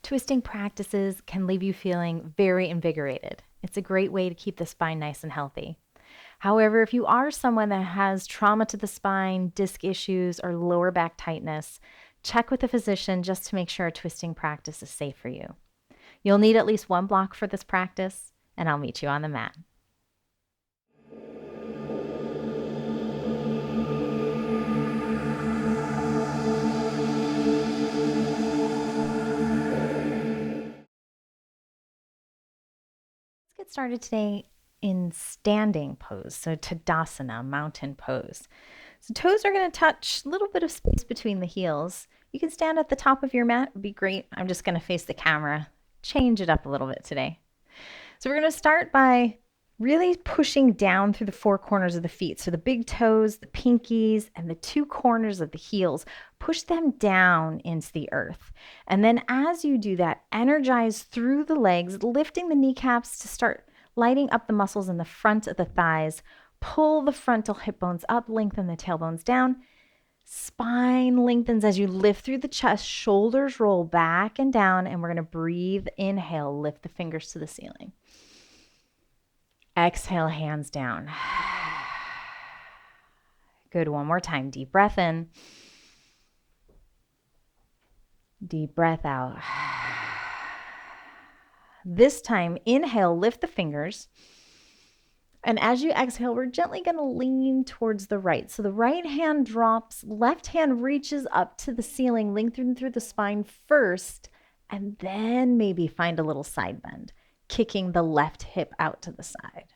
Twisting practices can leave you feeling very invigorated. It's a great way to keep the spine nice and healthy. However, if you are someone that has trauma to the spine, disc issues, or lower back tightness, check with a physician just to make sure a twisting practice is safe for you. You'll need at least one block for this practice, and I'll meet you on the mat. Let's get started today in standing pose, so Tadasana, mountain pose. So toes are going to touch a little bit of space between the heels. You can stand at the top of your mat, would be great. I'm just going to face the camera, change it up a little bit today. So we're going to start by really pushing down through the four corners of the feet. So the big toes, the pinkies, and the two corners of the heels, push them down into the earth. And then as you do that, energize through the legs, lifting the kneecaps to start lighting up the muscles in the front of the thighs. Pull the frontal hip bones up, lengthen the tailbones down. Spine lengthens as you lift through the chest, shoulders roll back and down, and we're going to breathe. Inhale, lift the fingers to the ceiling. Exhale, hands down. Good, one more time. Deep breath in. Deep breath out. This time, inhale, lift the fingers. And as you exhale, we're gently going to lean towards the right. So the right hand drops, left hand reaches up to the ceiling, lengthen through the spine first, and then maybe find a little side bend, kicking the left hip out to the side.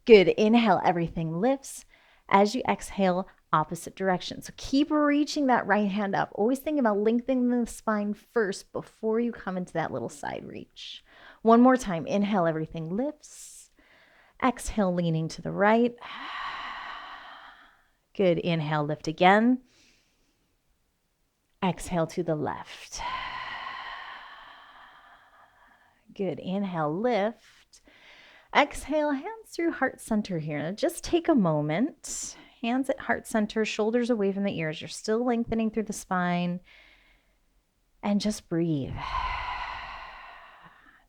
Good. Inhale, everything lifts. As you exhale, opposite direction. So keep reaching that right hand up. Always think about lengthening the spine first before you come into that little side reach. One more time. Inhale, everything lifts. Exhale, leaning to the right. Good. Inhale, lift again. Exhale to the left. Good. Inhale, lift. Exhale, hands through heart center here. Now just take a moment. Hands at heart center, shoulders away from the ears. You're still lengthening through the spine. And just breathe.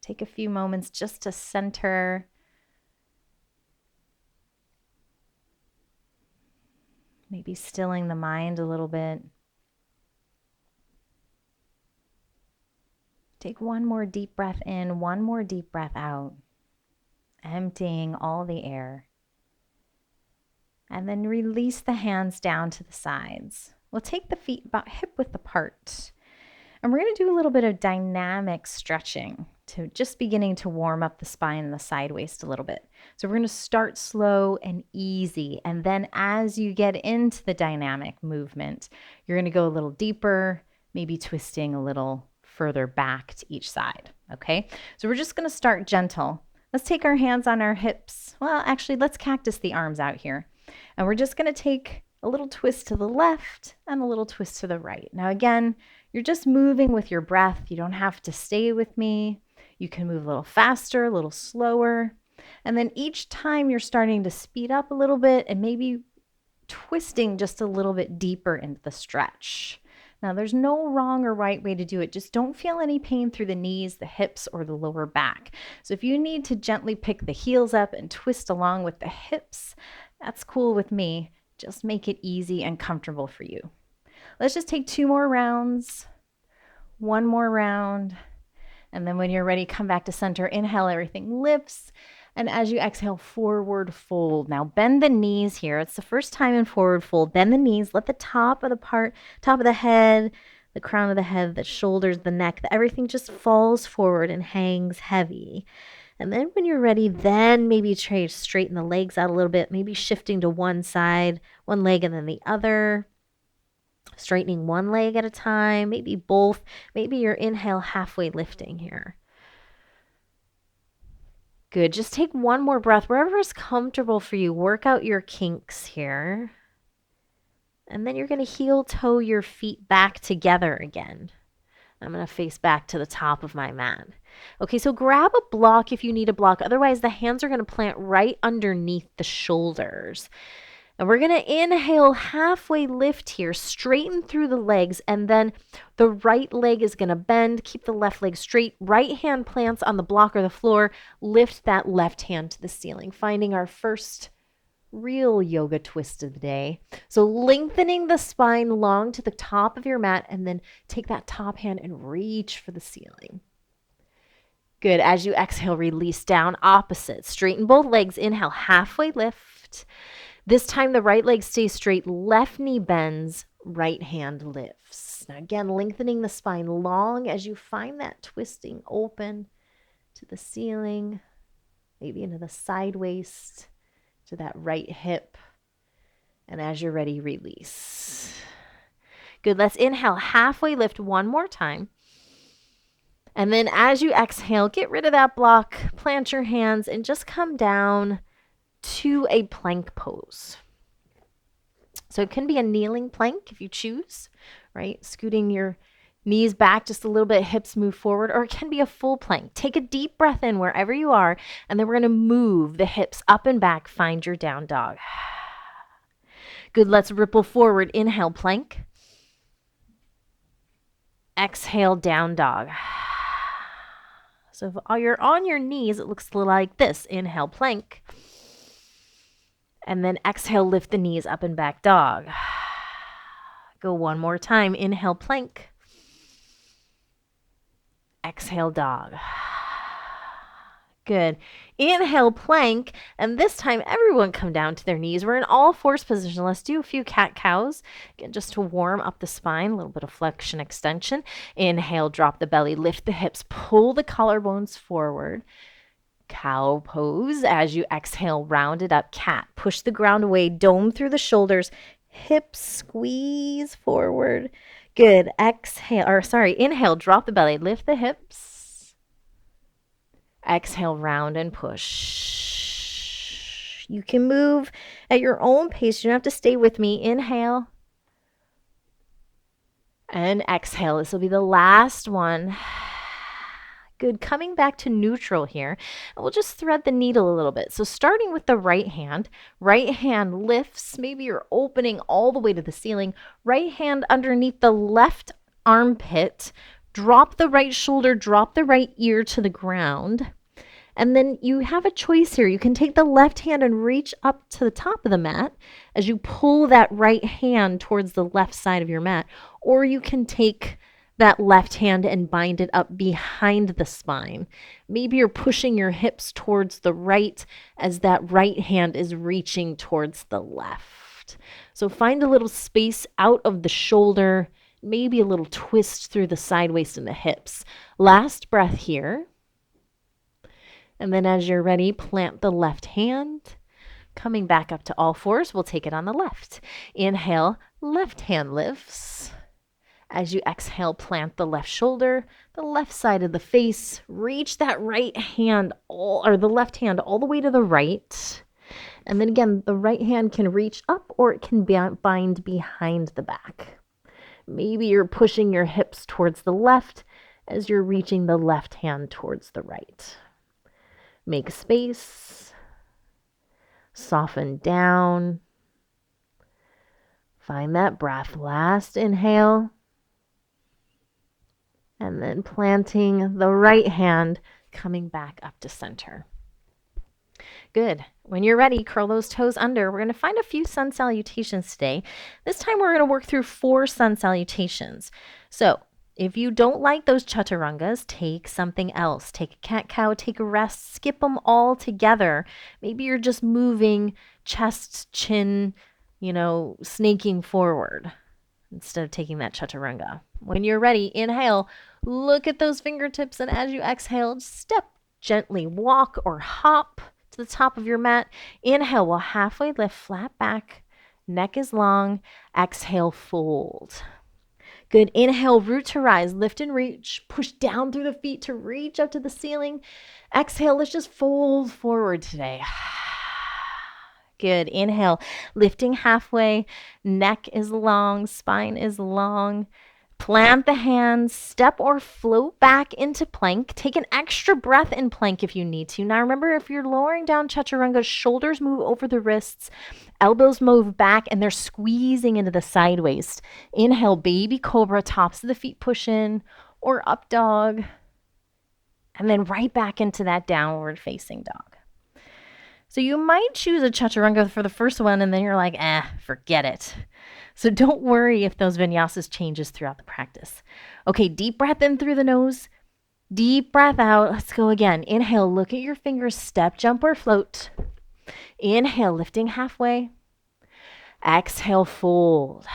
Take a few moments just to center. Maybe stilling the mind a little bit. Take one more deep breath in, one more deep breath out, emptying all the air. And then release the hands down to the sides. We'll take the feet about hip width apart. And we're going to do a little bit of dynamic stretching to just beginning to warm up the spine and the side waist a little bit. So we're going to start slow and easy. And then as you get into the dynamic movement, you're going to go a little deeper, maybe twisting a little further back to each side. Okay, so we're just going to start gentle. Let's take our hands on our hips. Well, actually, let's cactus the arms out here. And we're just going to take a little twist to the left and a little twist to the right. Now, again, you're just moving with your breath. You don't have to stay with me. You can move a little faster, a little slower. And then each time you're starting to speed up a little bit and maybe twisting just a little bit deeper into the stretch. Now, there's no wrong or right way to do it. Just don't feel any pain through the knees, the hips, or the lower back. So if you need to gently pick the heels up and twist along with the hips, that's cool with me. Just make it easy and comfortable for you. Let's just take 2 more rounds, 1 more round, and then when you're ready, come back to center. Inhale, everything lifts. And as you exhale, forward fold. Now bend the knees here. It's the first time in forward fold. Bend the knees. Let the top of the head, the crown of the head, the shoulders, the neck, everything just falls forward and hangs heavy. And then when you're ready, then maybe try to straighten the legs out a little bit, maybe shifting to one side, one leg and then the other. Straightening one leg at a time, maybe both. Maybe your inhale halfway lifting here. Good. Just take one more breath. Wherever is comfortable for you, work out your kinks here. And then you're going to heel toe your feet back together again. I'm going to face back to the top of my mat. Okay, so grab a block if you need a block. Otherwise, the hands are going to plant right underneath the shoulders. And we're going to inhale, halfway lift here, straighten through the legs, and then the right leg is going to bend. Keep the left leg straight. Right hand plants on the block or the floor. Lift that left hand to the ceiling, finding our first real yoga twist of the day. So lengthening the spine long to the top of your mat, and then take that top hand and reach for the ceiling. Good. As you exhale, release down, opposite. Straighten both legs. Inhale, halfway lift. This time the right leg stays straight, left knee bends, right hand lifts. Now again, lengthening the spine long as you find that twisting open to the ceiling, maybe into the side waist, to that right hip. And as you're ready, release. Good. Let's inhale, halfway lift one more time. And then as you exhale, get rid of that block, plant your hands, and just come down to a plank pose. So it can be a kneeling plank if you choose, right? Scooting your knees back just a little bit, hips move forward, or it can be a full plank. Take a deep breath in wherever you are, and then we're going to move the hips up and back. Find your down dog. Good. Let's ripple forward. Inhale, plank. Exhale, down dog. So if you're on your knees, it looks like this. Inhale, plank. And then exhale, lift the knees up and back, dog. Go one more time. Inhale, plank. Exhale, dog. Good. Inhale, plank. And this time, everyone come down to their knees. We're in all fours position. Let's do a few cat-cows. Again, just to warm up the spine, a little bit of flexion, extension. Inhale, drop the belly, lift the hips, pull the collarbones forward. Cow pose. As you exhale, round it up. Cat. Push the ground away. Dome through the shoulders. Hips squeeze forward. Good. Inhale, drop the belly. Lift the hips. Exhale, round and push. You can move at your own pace. You don't have to stay with me. Inhale. And exhale. This will be the last one. Good. Coming back to neutral here. And we'll just thread the needle a little bit. So starting with the right hand lifts. Maybe you're opening all the way to the ceiling. Right hand underneath the left armpit. Drop the right shoulder, drop the right ear to the ground. And then you have a choice here. You can take the left hand and reach up to the top of the mat as you pull that right hand towards the left side of your mat. Or you can take that left hand and bind it up behind the spine. Maybe you're pushing your hips towards the right as that right hand is reaching towards the left. So find a little space out of the shoulder, maybe a little twist through the side waist and the hips. Last breath here. And then as you're ready, plant the left hand. Coming back up to all fours, we'll take it on the left. Inhale, left hand lifts. As you exhale, plant the left shoulder, the left side of the face. Reach that right hand, the left hand all the way to the right. And then again, the right hand can reach up or it can bind behind the back. Maybe you're pushing your hips towards the left as you're reaching the left hand towards the right. Make space. Soften down. Find that breath. Last inhale. And then planting the right hand, coming back up to center. Good. When you're ready, curl those toes under. We're going to find a few sun salutations today. This time we're going to work through 4 sun salutations. So if you don't like those chaturangas, take something else. Take a cat-cow, take a rest, skip them all together. Maybe you're just moving chest, chin, snaking forward instead of taking that chaturanga. When you're ready, inhale, look at those fingertips, and as you exhale, step gently, walk or hop to the top of your mat. Inhale, we'll halfway lift, flat back, neck is long. Exhale, fold. Good. Inhale, root to rise, lift and reach, push down through the feet to reach up to the ceiling. Exhale, let's just fold forward today. Good. Inhale, lifting halfway, neck is long, spine is long. Plant the hands, step or float back into plank. Take an extra breath in plank if you need to. Now remember, if you're lowering down chaturanga, shoulders move over the wrists, elbows move back, and they're squeezing into the side waist. Inhale, baby cobra, tops of the feet push in, or up dog, and then right back into that downward facing dog. So you might choose a chaturanga for the first one, and then you're like, forget it. So don't worry if those vinyasas changes throughout the practice. Okay, deep breath in through the nose. Deep breath out. Let's go again. Inhale, look at your fingers, step, jump, or float. Inhale, lifting halfway. Exhale, fold.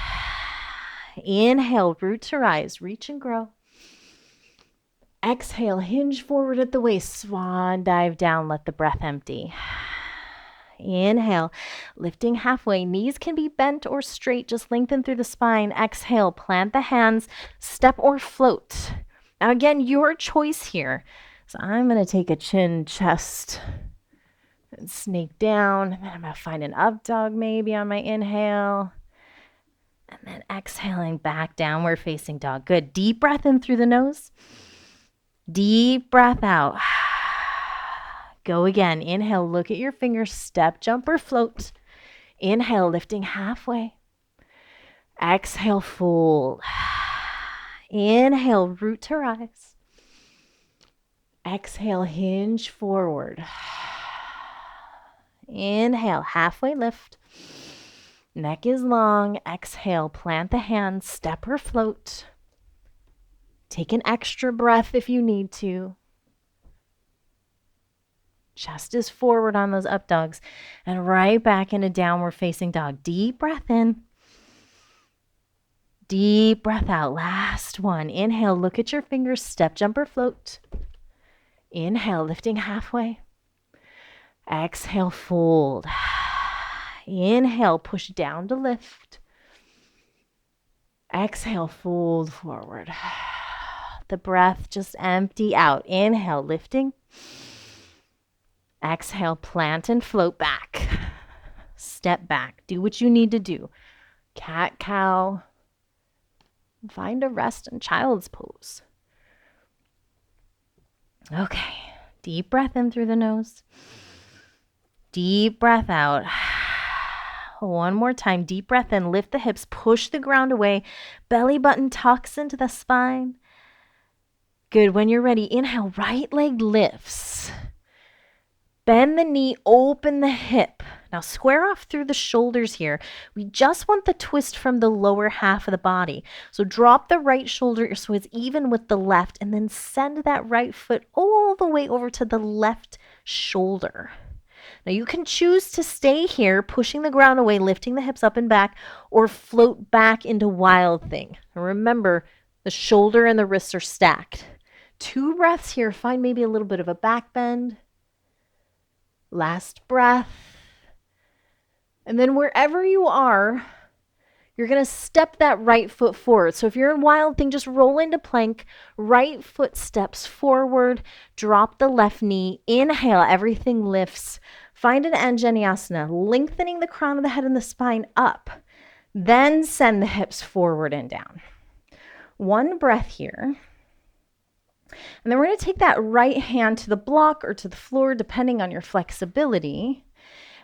Inhale, root to rise, reach and grow. Exhale, hinge forward at the waist, swan dive down, let the breath empty. Inhale, lifting halfway. Knees can be bent or straight. Just lengthen through the spine. Exhale, plant the hands, step or float. Now again, your choice here. So I'm going to take a chin, chest, and snake down. And then I'm going to find an up dog maybe on my inhale. And then exhaling back, downward facing dog. Good. Deep breath in through the nose. Deep breath out. Go again. Inhale, look at your fingers, step, jump, or float. Inhale, lifting halfway. Exhale, fold. Inhale, root to rise. Exhale, hinge forward. Inhale, halfway lift. Neck is long. Exhale, plant the hands, step or float. Take an extra breath if you need to. Chest is forward on those up dogs. And right back into downward facing dog. Deep breath in. Deep breath out. Last one. Inhale, look at your fingers, step, jump, or float. Inhale, lifting halfway. Exhale, fold. Inhale, push down to lift. Exhale, fold forward. The breath just empty out. Inhale, lifting. Exhale, plant and float back. Step back. Do what you need to do. Cat, cow. Find a rest and child's pose. Okay. Deep breath in through the nose. Deep breath out. One more time. Deep breath in. Lift the hips. Push the ground away. Belly button tucks into the spine. Good. When you're ready, inhale. Right leg lifts. Bend the knee, open the hip. Now square off through the shoulders here. We just want the twist from the lower half of the body. So drop the right shoulder so it's even with the left, and then send that right foot all the way over to the left shoulder. Now you can choose to stay here, pushing the ground away, lifting the hips up and back, or float back into wild thing. And remember, the shoulder and the wrists are stacked. 2 breaths here. Find maybe a little bit of a back bend. Last breath. And then wherever you are, you're going to step that right foot forward. So if you're in wild thing, just roll into plank. Right foot steps forward. Drop the left knee. Inhale, everything lifts. Find an Anjaneyasana, lengthening the crown of the head and the spine up. Then send the hips forward and down. 1 breath here. And then we're going to take that right hand to the block or to the floor, depending on your flexibility.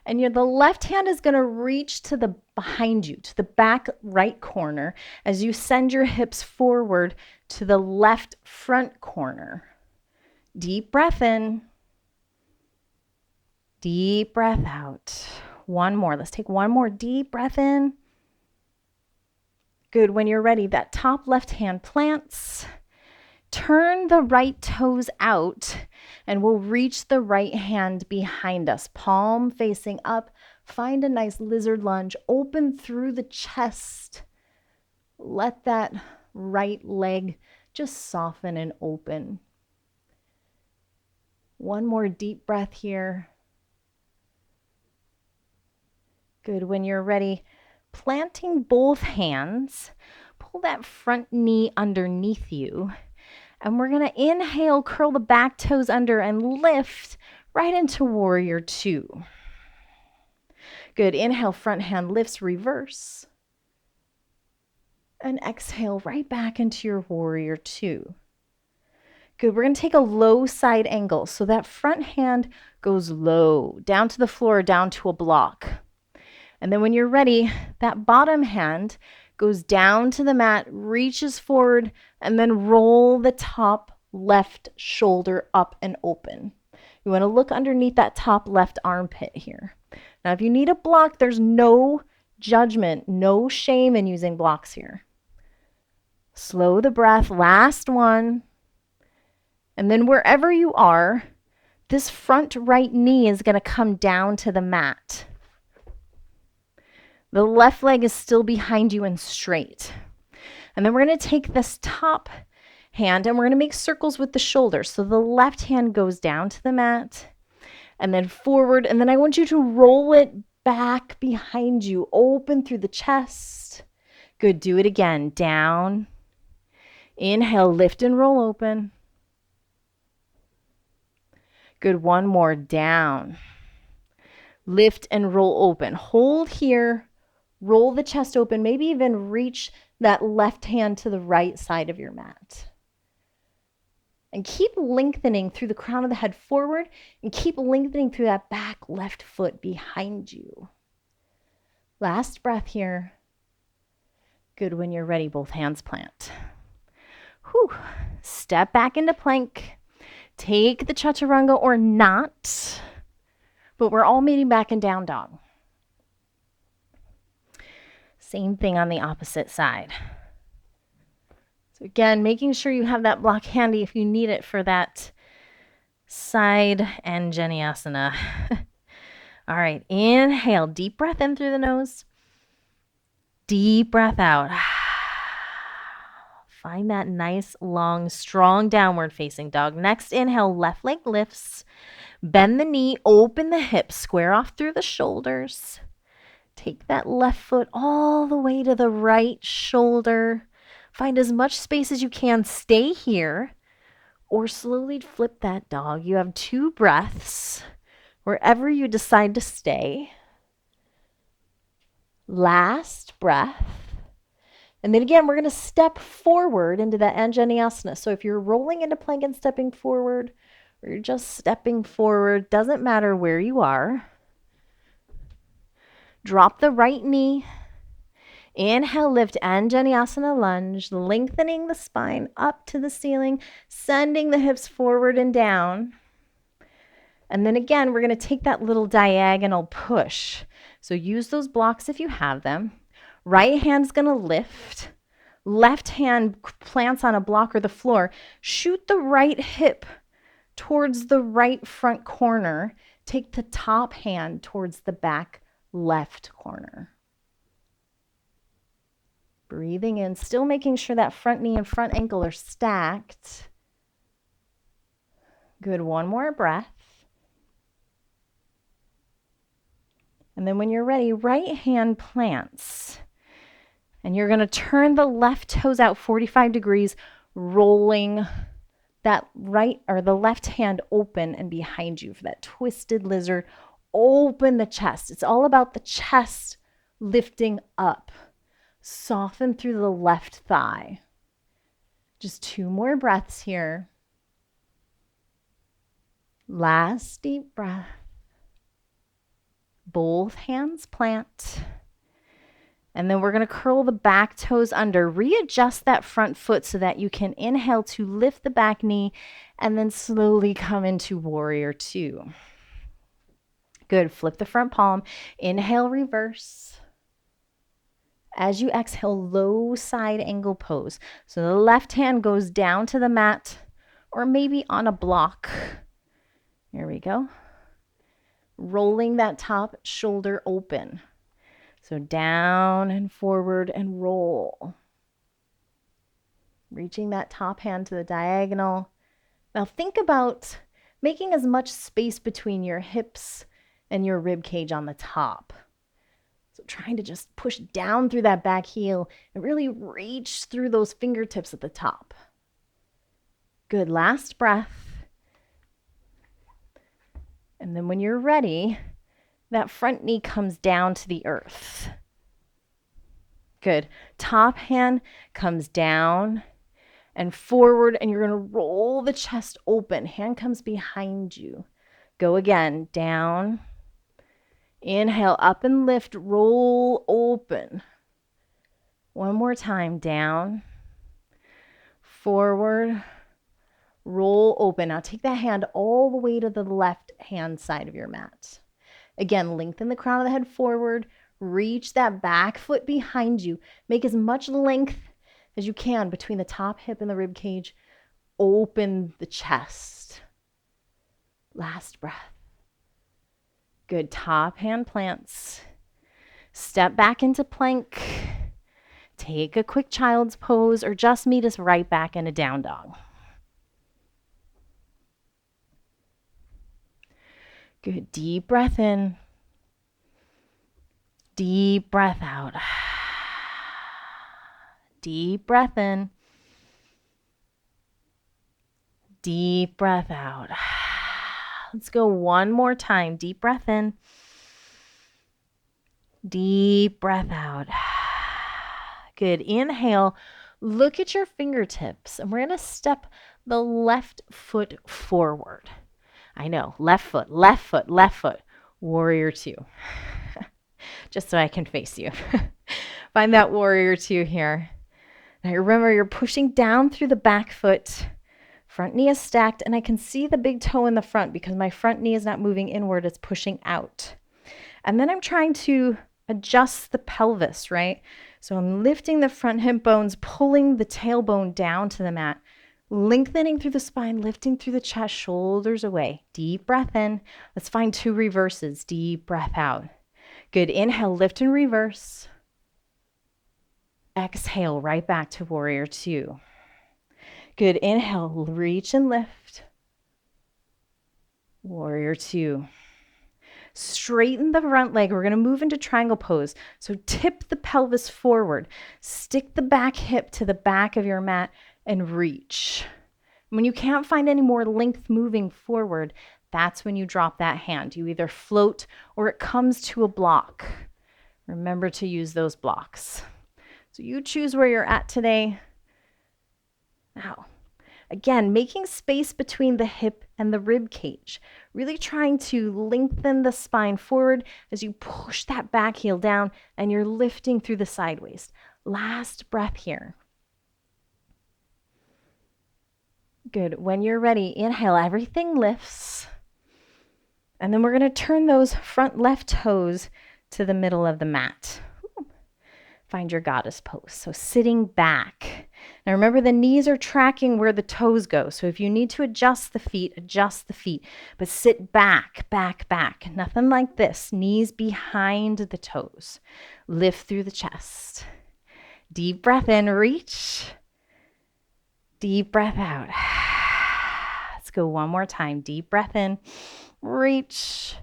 And the left hand is going to reach to the behind you, to the back right corner, as you send your hips forward to the left front corner. Deep breath in. Deep breath out. 1 more. Let's take 1 more deep breath in. Good. When you're ready, that top left hand plants. Turn the right toes out, and we'll reach the right hand behind us, palm facing up. Find a nice lizard lunge. Open through the chest. Let that right leg just soften and open. 1 more deep breath here. Good. When you're ready, planting both hands, pull that front knee underneath you. And we're going to inhale, curl the back toes under, and lift right into warrior 2. Good. Inhale, front hand lifts, reverse. And exhale right back into your warrior two. Good. We're going to take a low side angle. So that front hand goes low, down to the floor, down to a block. And then when you're ready, that bottom hand goes down to the mat, reaches forward, and then roll the top left shoulder up and open. You want to look underneath that top left armpit here. Now, if you need a block, there's no judgment, no shame in using blocks here. Slow the breath, last one. And then wherever you are, this front right knee is going to come down to the mat. The left leg is still behind you and straight. And then we're going to take this top hand and we're going to make circles with the shoulders. So the left hand goes down to the mat and then forward. And then I want you to roll it back behind you, open through the chest. Good. Do it again. Down. Inhale, lift and roll open. Good. One more. Down. Lift and roll open. Hold here. Roll the chest open. Maybe even reach that left hand to the right side of your mat. And keep lengthening through the crown of the head forward and keep lengthening through that back left foot behind you. Last breath here. Good. When you're ready, both hands plant. Whew. Step back into plank. Take the chaturanga or not, but we're all meeting back in down dog. Same thing on the opposite side. So again, making sure you have that block handy if you need it for that side and Anjaneyasana. All right, inhale, deep breath in through the nose. Deep breath out. Find that nice, long, strong downward facing dog. Next inhale, left leg lifts. Bend the knee, open the hips, square off through the shoulders. Take that left foot all the way to the right shoulder. Find as much space as you can. Stay here or slowly flip that dog. You have 2 breaths wherever you decide to stay. Last breath. And then again, we're going to step forward into that Anjaneyasana. So if you're rolling into plank and stepping forward, or you're just stepping forward, doesn't matter where you are. Drop the right knee. Inhale, lift Anjaneyasana lunge, lengthening the spine up to the ceiling, sending the hips forward and down. And then again, we're going to take that little diagonal push. So use those blocks if you have them. Right hand's going to lift. Left hand plants on a block or the floor. Shoot the right hip towards the right front corner. Take the top hand towards the back left corner. Breathing in, still making sure that front knee and front ankle are stacked. Good, one more breath. And then when you're ready, right hand plants. And you're going to turn the left toes out 45 degrees, rolling that right or the left hand open and behind you for that twisted lizard. Open the chest. It's all about the chest lifting up. Soften through the left thigh. Just 2 more breaths here. Last deep breath. Both hands plant. And then we're going to curl the back toes under. Readjust that front foot so that you can inhale to lift the back knee and then slowly come into warrior two. Good. Flip the front palm. Inhale, reverse. As you exhale, low side angle pose. So the left hand goes down to the mat or maybe on a block. Here we go. Rolling that top shoulder open. So down and forward and roll. Reaching that top hand to the diagonal. Now think about making as much space between your hips and your rib cage on the top. So trying to just push down through that back heel and really reach through those fingertips at the top. Good, last breath. And then when you're ready, that front knee comes down to the earth. Good. Top hand comes down and forward, and you're going to roll the chest open. Hand comes behind you. Go again. Down. Inhale, up and lift. Roll open. One more time. Down. Forward. Roll open. Now take that hand all the way to the left hand side of your mat. Again, lengthen the crown of the head forward. Reach that back foot behind you. Make as much length as you can between the top hip and the rib cage. Open the chest. Last breath. Good. Top hand plants. Step back into plank. Take a quick child's pose or just meet us right back in a down dog. Good. Deep breath in. Deep breath out. Deep breath in. Deep breath out. Let's go one more time. Deep breath in. Deep breath out. Good. Inhale. Look at your fingertips, and we're going to step the left foot forward. I know. Left foot, left foot, left foot. Warrior two. Just so I can face you. Find that warrior two here. Now remember, you're pushing down through the back foot. Front knee is stacked, and I can see the big toe in the front because my front knee is not moving inward. It's pushing out. And then I'm trying to adjust the pelvis, right? So I'm lifting the front hip bones, pulling the tailbone down to the mat, lengthening through the spine, lifting through the chest, shoulders away. Deep breath in. Let's find two reverses. Deep breath out. Good. Inhale, lift and reverse. Exhale, right back to warrior two. Good. Inhale, reach and lift. Warrior two. Straighten the front leg. We're going to move into triangle pose. So tip the pelvis forward. Stick the back hip to the back of your mat and reach. When you can't find any more length moving forward, that's when you drop that hand. You either float or it comes to a block. Remember to use those blocks. So you choose where you're at today. Now, again, making space between the hip and the rib cage. Really trying to lengthen the spine forward as you push that back heel down and you're lifting through the side waist. Last breath here. Good. When you're ready, inhale, everything lifts. And then we're going to turn those front left toes to the middle of the mat. Find your goddess pose. So sitting back. Now remember, the knees are tracking where the toes go. So if you need to adjust the feet, but sit back, back, back. Nothing like this. Knees behind the toes. Lift through the chest. Deep breath in, reach. Deep breath out. Let's go one more time. Deep breath in, reach.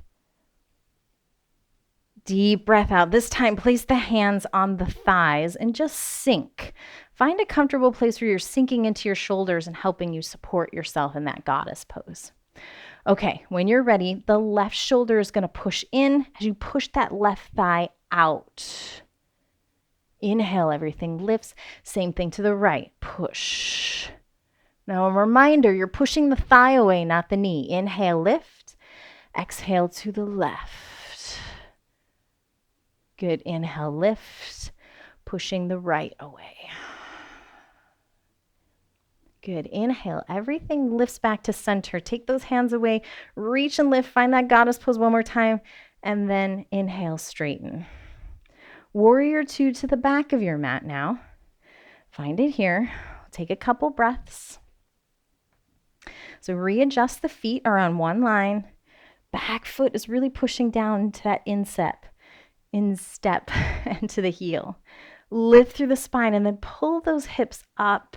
Deep breath out. This time, place the hands on the thighs and just sink. Find a comfortable place where you're sinking into your shoulders and helping you support yourself in that goddess pose. Okay, when you're ready, the left shoulder is going to push in as you push that left thigh out. Inhale, everything lifts. Same thing to the right. Push. Now a reminder, you're pushing the thigh away, not the knee. Inhale, lift. Exhale to the left. Good. Inhale, lift, pushing the right away. Good. Inhale, everything lifts back to center. Take those hands away, reach and lift. Find that goddess pose one more time, and then inhale, straighten. Warrior two to the back of your mat now. Find it here. Take a couple breaths. So readjust the feet are on one line. Back foot is really pushing down into that instep into the heel. Lift through the spine and then pull those hips up.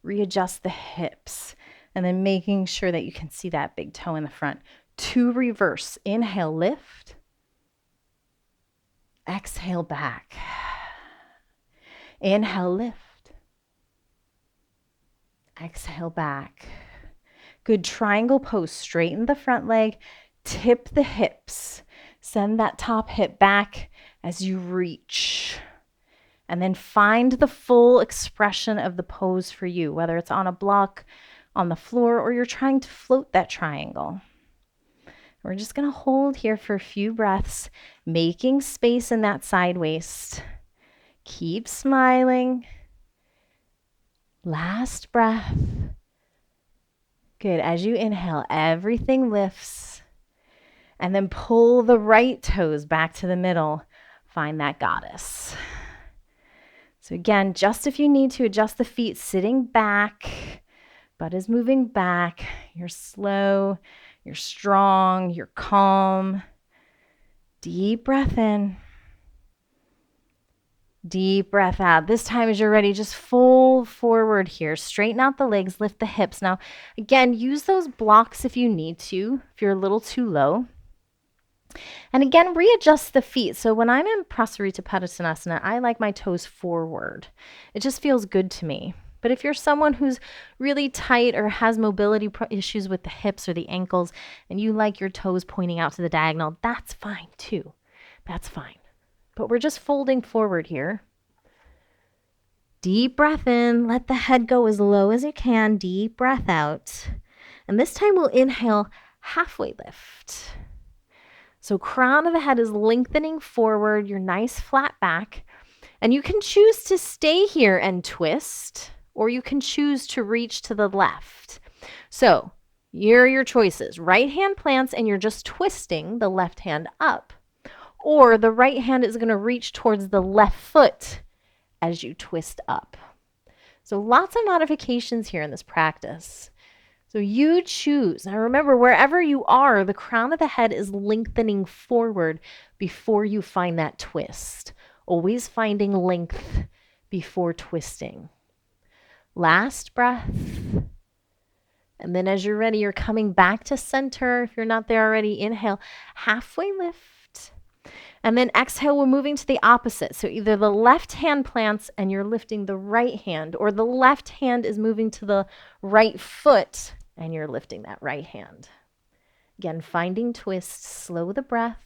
Readjust the hips and then making sure that you can see that big toe in the front. Two reverse. Inhale, lift. Exhale, back. Inhale, lift. Exhale, back. Good. Triangle pose. Straighten the front leg. Tip the hips. Send that top hip back as you reach. And then find the full expression of the pose for you, whether it's on a block, on the floor, or you're trying to float that triangle. We're just going to hold here for a few breaths, making space in that side waist. Keep smiling. Last breath. Good. As you inhale, everything lifts. And then pull the right toes back to the middle. Find that goddess. So again, just if you need to adjust the feet, sitting back, butt is moving back. You're slow, you're strong, you're calm. Deep breath in. Deep breath out. This time as you're ready, just fold forward here. Straighten out the legs, lift the hips. Now, again, use those blocks if you need to, if you're a little too low. And again, readjust the feet. So when I'm in Prasarita Padasana, I like my toes forward. It just feels good to me. But if you're someone who's really tight or has mobility issues with the hips or the ankles, and you like your toes pointing out to the diagonal, that's fine too. That's fine. But we're just folding forward here. Deep breath in. Let the head go as low as you can. Deep breath out. And this time we'll inhale, halfway lift. So crown of the head is lengthening forward, your nice flat back. And you can choose to stay here and twist, or you can choose to reach to the left. So here are your choices. Right hand plants and you're just twisting the left hand up. Or the right hand is going to reach towards the left foot as you twist up. So lots of modifications here in this practice. So you choose. Now remember, wherever you are, the crown of the head is lengthening forward before you find that twist. Always finding length before twisting. Last breath. And then as you're ready, you're coming back to center. If you're not there already, inhale, halfway lift. And then exhale, we're moving to the opposite. So either the left hand plants and you're lifting the right hand, or the left hand is moving to the right foot and you're lifting that right hand. Again, finding twist, slow the breath.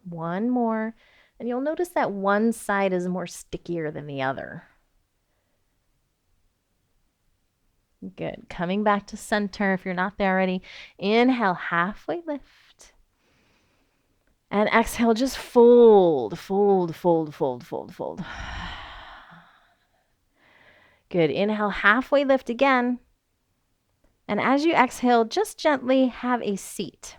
One more. And you'll notice that one side is more stickier than the other. Good. Coming back to center if you're not there already. Inhale, halfway lift. And exhale, just fold, fold, fold, fold, fold, fold. Good. Inhale, halfway lift again. And as you exhale, just gently have a seat.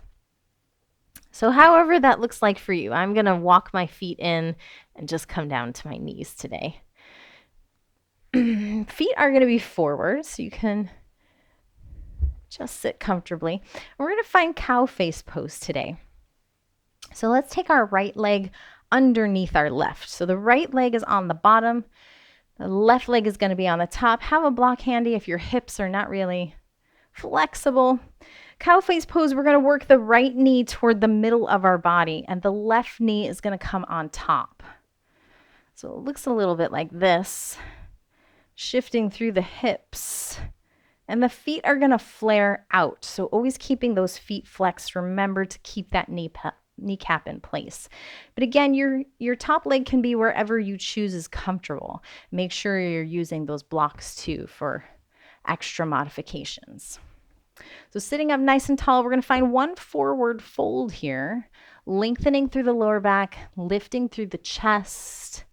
So however that looks like for you, I'm going to walk my feet in and just come down to my knees today. Feet are going to be forward, so you can just sit comfortably. We're going to find cow face pose today. So let's take our right leg underneath our left. So the right leg is on the bottom. The left leg is going to be on the top. Have a block handy if your hips are not really flexible. Cow face pose, we're going to work the right knee toward the middle of our body, and the left knee is going to come on top. So it looks a little bit like this. Shifting through the hips, and the feet are going to flare out. So always keeping those feet flexed. Remember to keep that kneecap in place. But again, your top leg can be wherever you choose is comfortable. Make sure you're using those blocks too for extra modifications. So sitting up nice and tall, we're going to find one forward fold here, lengthening through the lower back, lifting through the chest.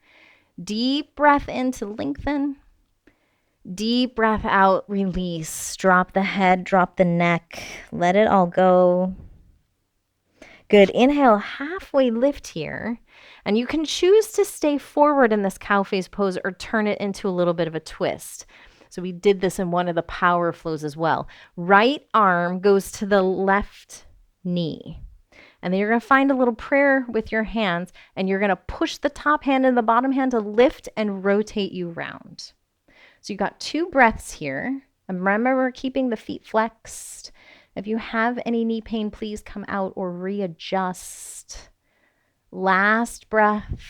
Deep breath in to lengthen. Deep breath out, release. Drop the head, drop the neck. Let it all go. Good. Inhale, halfway lift here. And you can choose to stay forward in this cow face pose or turn it into a little bit of a twist. So we did this in one of the power flows as well. Right arm goes to the left knee. And then you're going to find a little prayer with your hands, and you're going to push the top hand and the bottom hand to lift and rotate you round. So you got 2 breaths here. And remember, keeping the feet flexed. If you have any knee pain, please come out or readjust. Last breath.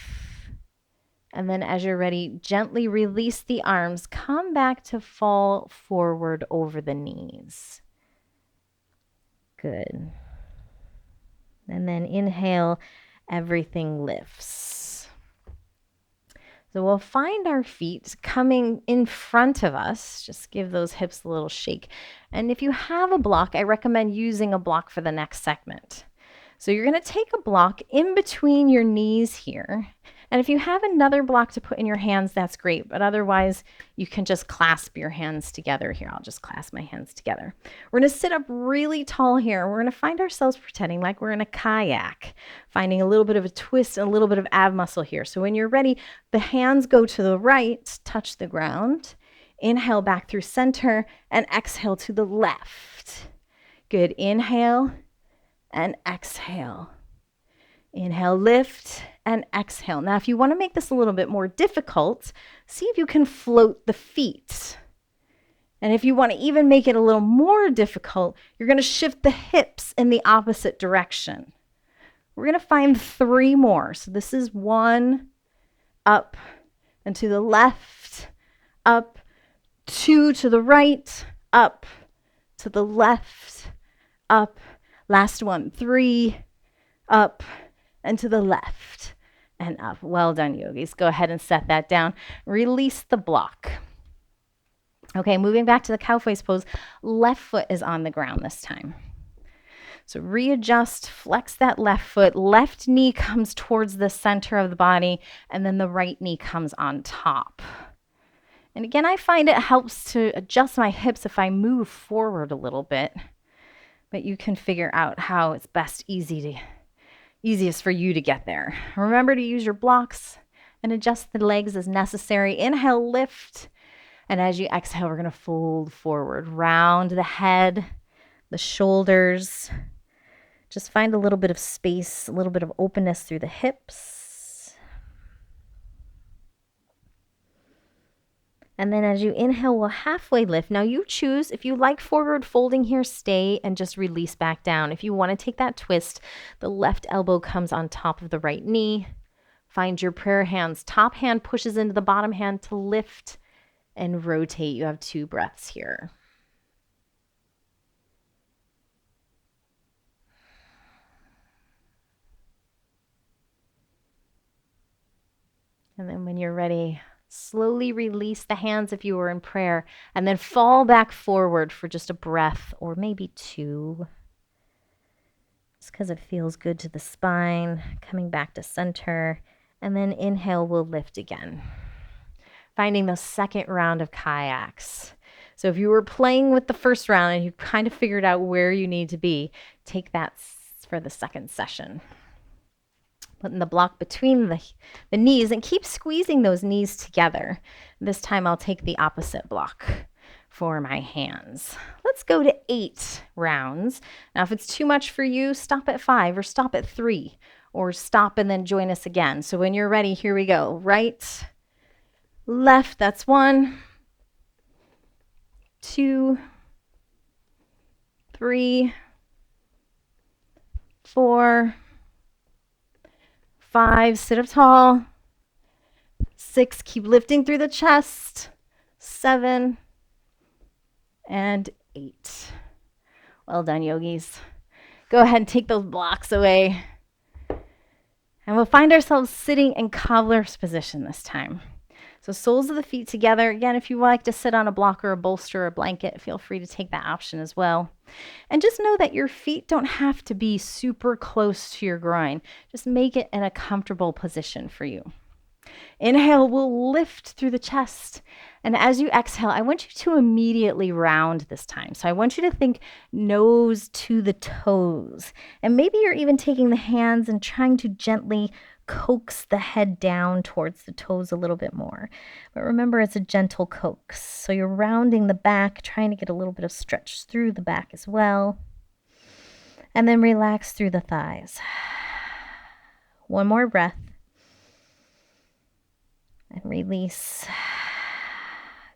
And then as you're ready, gently release the arms. Come back to fall forward over the knees. Good. And then inhale, everything lifts. So we'll find our feet coming in front of us. Just give those hips a little shake. And if you have a block, I recommend using a block for the next segment. So you're going to take a block in between your knees here. And if you have another block to put in your hands, that's great. But otherwise, you can just clasp your hands together here. I'll just clasp my hands together. We're going to sit up really tall here. We're going to find ourselves pretending like we're in a kayak, finding a little bit of a twist and a little bit of ab muscle here. So when you're ready, the hands go to the right, touch the ground. Inhale back through center and exhale to the left. Good. Inhale and exhale. Inhale, lift, and exhale. Now, if you want to make this a little bit more difficult, see if you can float the feet. And if you want to even make it a little more difficult, you're going to shift the hips in the opposite direction. We're going to find 3 more. So this is 1, up and to the left, up, 2 to the right, up, to the left, up. Last one, 3, up, and to the left and up. Well done, yogis. Go ahead and set that down. Release the block. Okay, moving back to the cow face pose. Left foot is on the ground this time. So readjust, flex that left foot. Left knee comes towards the center of the body, and then the right knee comes on top. And again, I find it helps to adjust my hips if I move forward a little bit, but you can figure out how it's easiest for you to get there. Remember to use your blocks and adjust the legs as necessary. Inhale, lift. And as you exhale, we're going to fold forward. Round the head, the shoulders. Just find a little bit of space, a little bit of openness through the hips. And then as you inhale, we'll halfway lift. Now you choose, if you like forward folding here, stay and just release back down. If you want to take that twist, the left elbow comes on top of the right knee. Find your prayer hands. Top hand pushes into the bottom hand to lift and rotate. You have 2 breaths here. And then when you're ready, slowly release the hands if you were in prayer, and then fall back forward for just a breath or maybe 2. Just because it feels good to the spine, coming back to center. And then inhale, we'll lift again. Finding the second round of kayaks. So if you were playing with the first round and you kind of figured out where you need to be, take that for the second session. Putting the block between the knees and keep squeezing those knees together. This time I'll take the opposite block for my hands. Let's go to 8 rounds. Now, if it's too much for you, stop at 5 or stop at 3 or stop and then join us again. So when you're ready, here we go. Right, left, that's 1, 2, 3, 4, 5, sit up tall. 6, keep lifting through the chest. 7 and 8. Well done, yogis. Go ahead and take those blocks away. And we'll find ourselves sitting in cobbler's position this time. So soles of the feet together. Again, if you like to sit on a block or a bolster or a blanket, feel free to take that option as well. And just know that your feet don't have to be super close to your groin. Just make it in a comfortable position for you. Inhale, we'll lift through the chest. And as you exhale, I want you to immediately round this time. So I want you to think nose to the toes. And maybe you're even taking the hands and trying to gently coax the head down towards the toes a little bit more. But remember, it's a gentle coax. So you're rounding the back, trying to get a little bit of stretch through the back as well. And then relax through the thighs. One more breath. And release.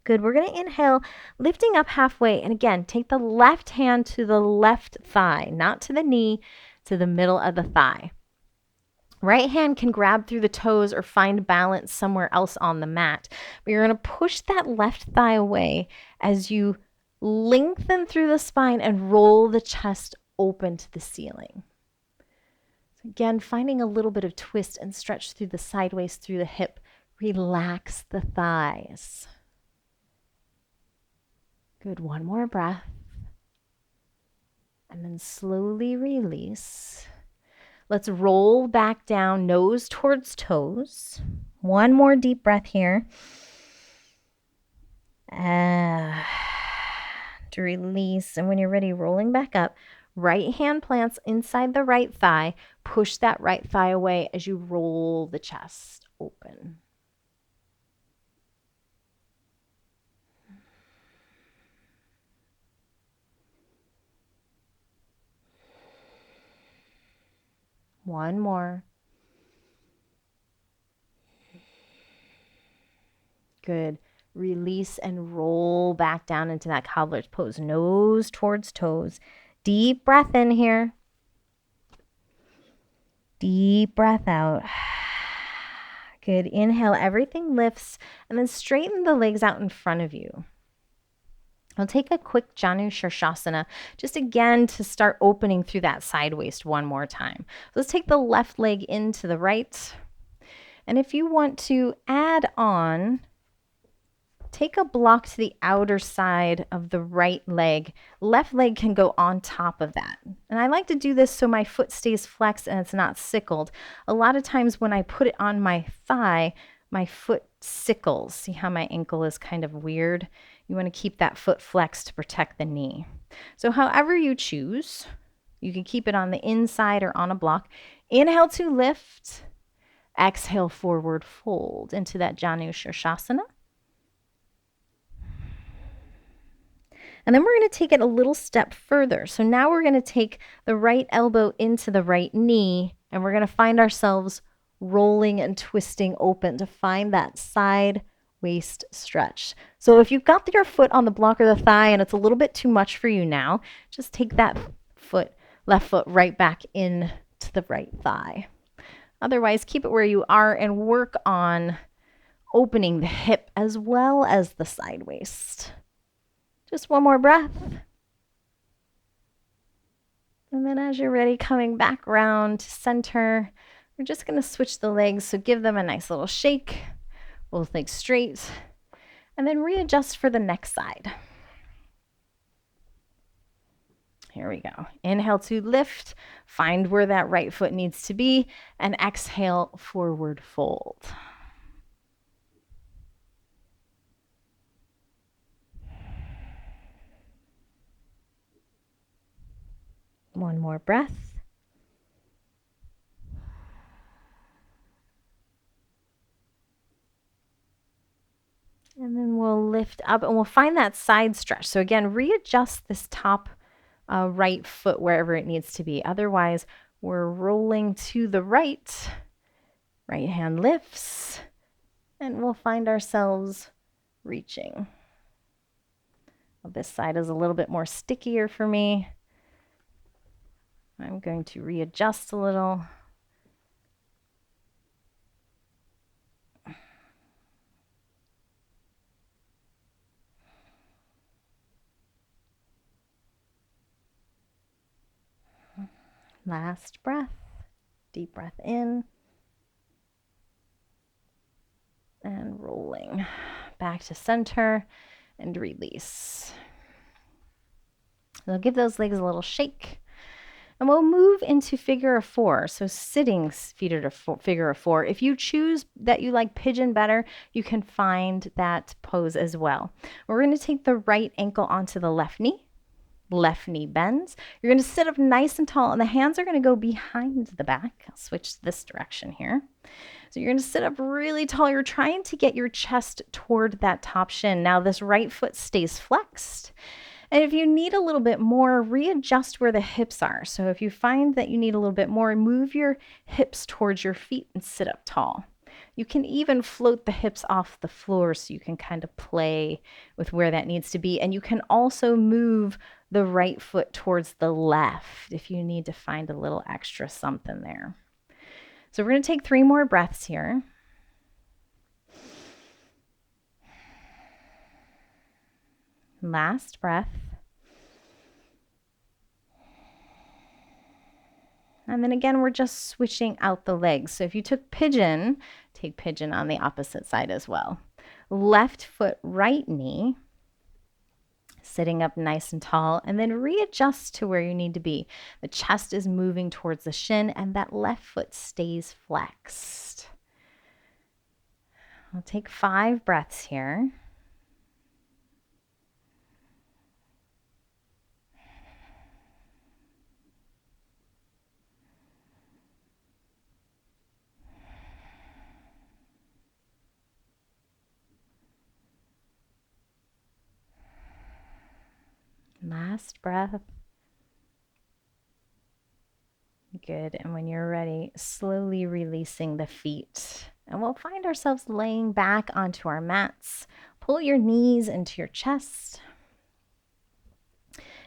Good. We're going to inhale, lifting up halfway. And again, take the left hand to the left thigh, not to the knee, to the middle of the thigh. Right hand can grab through the toes or find balance somewhere else on the mat. But you're going to push that left thigh away as you lengthen through the spine and roll the chest open to the ceiling. So again, finding a little bit of twist and stretch through the sideways, through the hip. Relax the thighs. Good, one more breath. And then slowly release. Let's roll back down, nose towards toes. One more deep breath here. To release. And when you're ready, rolling back up. Right hand plants inside the right thigh. Push that right thigh away as you roll the chest open. One more. Good. Release and roll back down into that cobbler's pose. Nose towards toes. Deep breath in here. Deep breath out. Good. Inhale, everything lifts, and then straighten the legs out in front of you. I'll take a quick Janu Shavasana, just again to start opening through that side waist one more time. So let's take the left leg into the right. And if you want to add on, take a block to the outer side of the right leg. Left leg can go on top of that. And I like to do this so my foot stays flexed and it's not sickled. A lot of times when I put it on my thigh, my foot sickles. See how my ankle is kind of weird? You want to keep that foot flexed to protect the knee. So however you choose, you can keep it on the inside or on a block. Inhale to lift. Exhale, forward fold into that Janu Shavasana. And then we're going to take it a little step further. So now we're going to take the right elbow into the right knee, and we're going to find ourselves rolling and twisting open to find that side waist stretch. So if you've got your foot on the block or the thigh and it's a little bit too much for you now, just take that foot, left foot right back in to the right thigh. Otherwise, keep it where you are and work on opening the hip as well as the side waist. Just one more breath. And then as you're ready, coming back around to center, we're just going to switch the legs. So give them a nice little shake, both legs straight, and then readjust for the next side. Here we go. Inhale to lift, find where that right foot needs to be, and exhale, forward fold. One more breath. And then we'll lift up and we'll find that side stretch. So again, readjust this top right foot wherever it needs to be. Otherwise, we're rolling to the right. Right hand lifts, and we'll find ourselves reaching. Well, this side is a little bit more stickier for me. I'm going to readjust a little. Last breath. Deep breath in. And rolling back to center and release. So give those legs a little shake. And we'll move into figure of four. So sitting figure of four. If you choose that you like pigeon better, you can find that pose as well. We're going to take the right ankle onto the left knee. Left knee bends. You're going to sit up nice and tall, and the hands are going to go behind the back. I'll switch this direction here. So you're going to sit up really tall. You're trying to get your chest toward that top shin. Now this right foot stays flexed. And if you need a little bit more, readjust where the hips are. So if you find that you need a little bit more, move your hips towards your feet and sit up tall. You can even float the hips off the floor so you can kind of play with where that needs to be. And you can also move the right foot towards the left if you need to find a little extra something there. So we're going to take 3 more breaths here. Last breath. And then again, we're just switching out the legs. So if you took pigeon, take pigeon on the opposite side as well. Left foot, right knee, sitting up nice and tall, and then readjust to where you need to be. The chest is moving towards the shin, and that left foot stays flexed. I'll take 5 breaths here. Last breath. Good. And when you're ready, slowly releasing the feet. And we'll find ourselves laying back onto our mats. Pull your knees into your chest.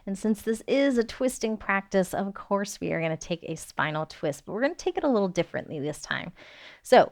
And since this is a twisting practice, of course, we are going to take a spinal twist, but we're going to take it a little differently this time. So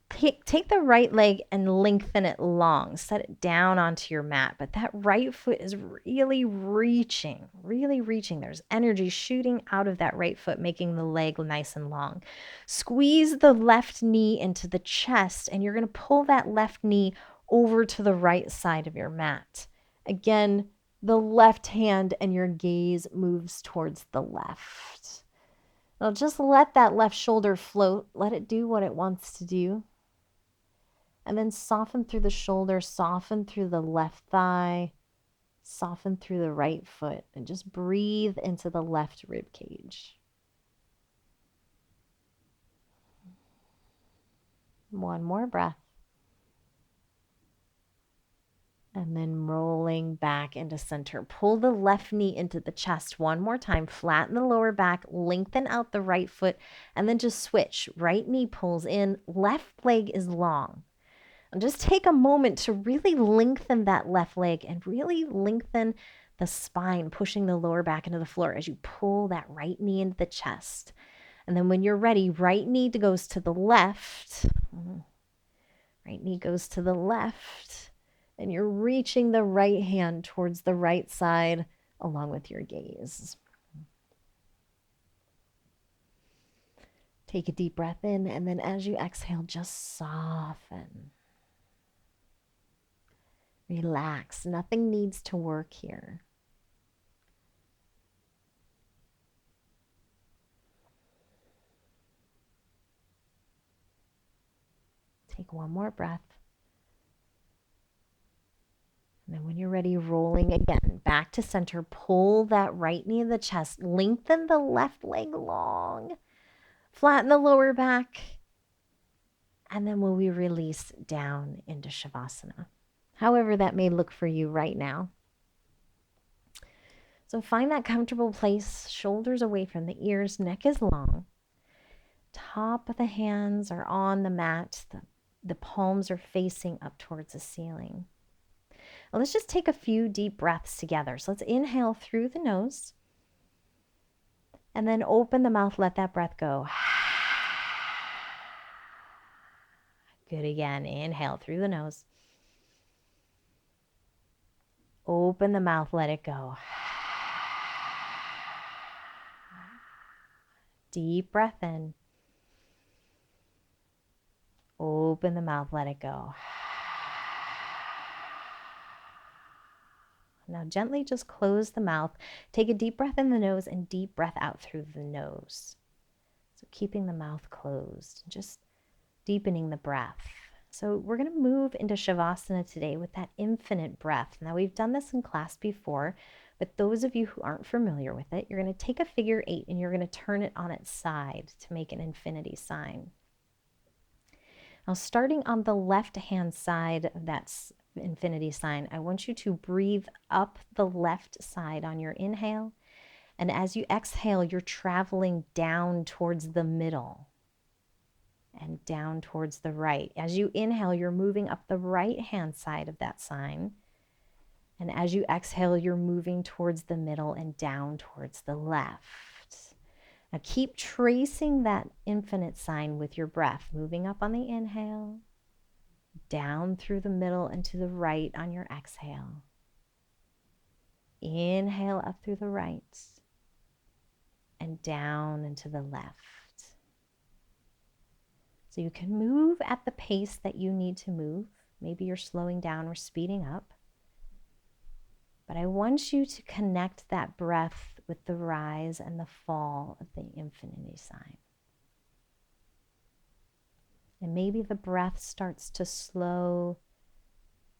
take the right leg and lengthen it long. Set it down onto your mat, but that right foot is really reaching. There's energy shooting out of that right foot, making the leg nice and long. Squeeze the left knee into the chest, and you're going to pull that left knee over to the right side of your mat. Again, the left hand and your gaze moves towards the left. Now just let that left shoulder float. Let it do what it wants to do. And then soften through the shoulder, soften through the left thigh, soften through the right foot, and just breathe into the left rib cage. One more breath. And then rolling back into center. Pull the left knee into the chest one more time. Flatten the lower back, lengthen out the right foot, and then just switch. Right knee pulls in, left leg is long. And just take a moment to really lengthen that left leg and really lengthen the spine, pushing the lower back into the floor as you pull that right knee into the chest. And then when you're ready, right knee goes to the left. Right knee goes to the left. And you're reaching the right hand towards the right side along with your gaze. Take a deep breath in, and then as you exhale, just soften. Relax. Nothing needs to work here. Take one more breath. And then when you're ready, rolling again, back to center. Pull that right knee in the chest. Lengthen the left leg long. Flatten the lower back. And then we'll release down into Shavasana. However that may look for you right now. So find that comfortable place, shoulders away from the ears, neck is long. Top of the hands are on the mat. The palms are facing up towards the ceiling. Now let's just take a few deep breaths together. So let's inhale through the nose. And then open the mouth, let that breath go. Good again. Inhale through the nose. Open the mouth, let it go. Deep breath in. Open the mouth, let it go. Now gently just close the mouth. Take a deep breath in the nose and deep breath out through the nose. So keeping the mouth closed, just deepening the breath. So we're going to move into Shavasana today with that infinite breath. Now we've done this in class before, but those of you who aren't familiar with it, you're going to take a figure 8 and you're going to turn it on its side to make an infinity sign. Now starting on the left hand side of that infinity sign, I want you to breathe up the left side on your inhale. And as you exhale, you're traveling down towards the middle and down towards the right. As you inhale, you're moving up the right hand side of that sign. And as you exhale, you're moving towards the middle and down towards the left. Now keep tracing that infinite sign with your breath, moving up on the inhale, down through the middle and to the right on your exhale. Inhale up through the right. and down and to the left. So you can move at the pace that you need to move. Maybe you're slowing down or speeding up. But I want you to connect that breath with the rise and the fall of the infinity sign. And maybe the breath starts to slow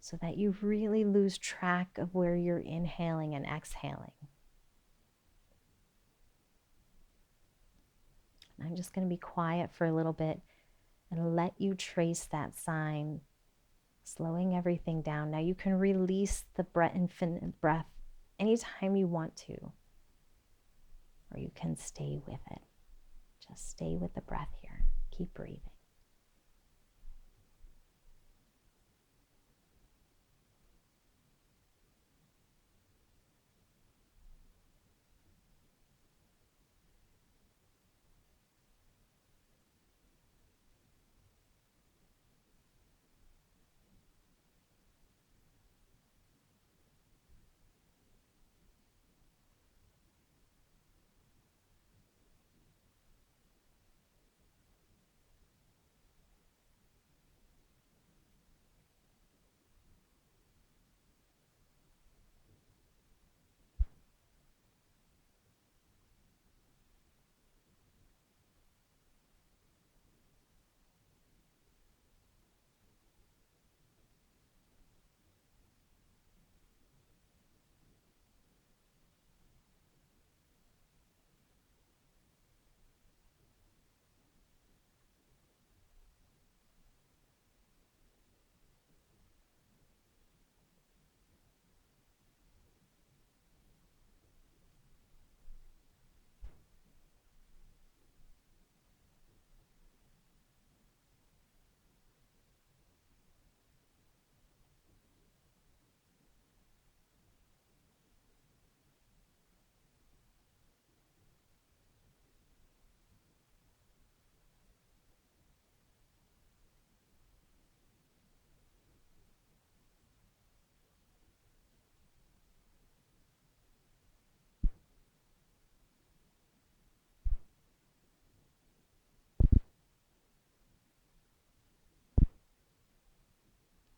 so that you really lose track of where you're inhaling and exhaling. And I'm just going to be quiet for a little bit and let you trace that sign, slowing everything down. Now you can release the infinite breath anytime you want to, or you can stay with it. Just stay with the breath here. Keep breathing.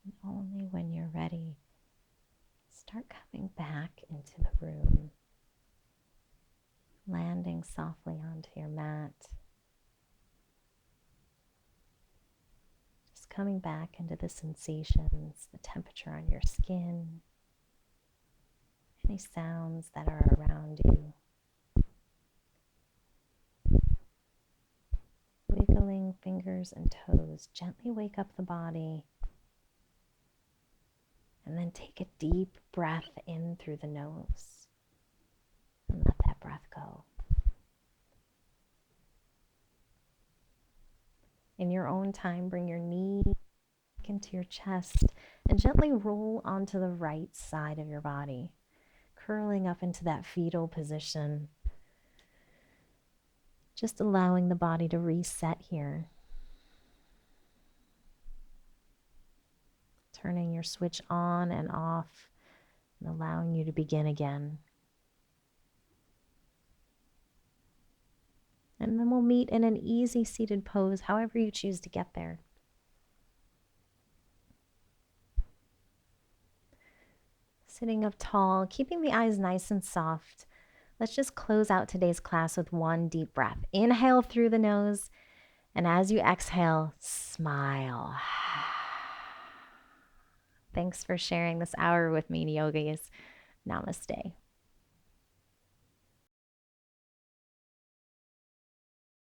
And only when you're ready, start coming back into the room, landing softly onto your mat. Just coming back into the sensations, the temperature on your skin, any sounds that are around you. Wiggling fingers and toes, gently wake up the body. And then take a deep breath in through the nose and let that breath go. In your own time, bring your knee into your chest and gently roll onto the right side of your body, curling up into that fetal position. Just allowing the body to reset here. Turning your switch on and off and allowing you to begin again. And then we'll meet in an easy seated pose, however you choose to get there. Sitting up tall, keeping the eyes nice and soft. Let's just close out today's class with one deep breath. Inhale through the nose, and as you exhale, smile. Thanks for sharing this hour with me, yogis. Namaste.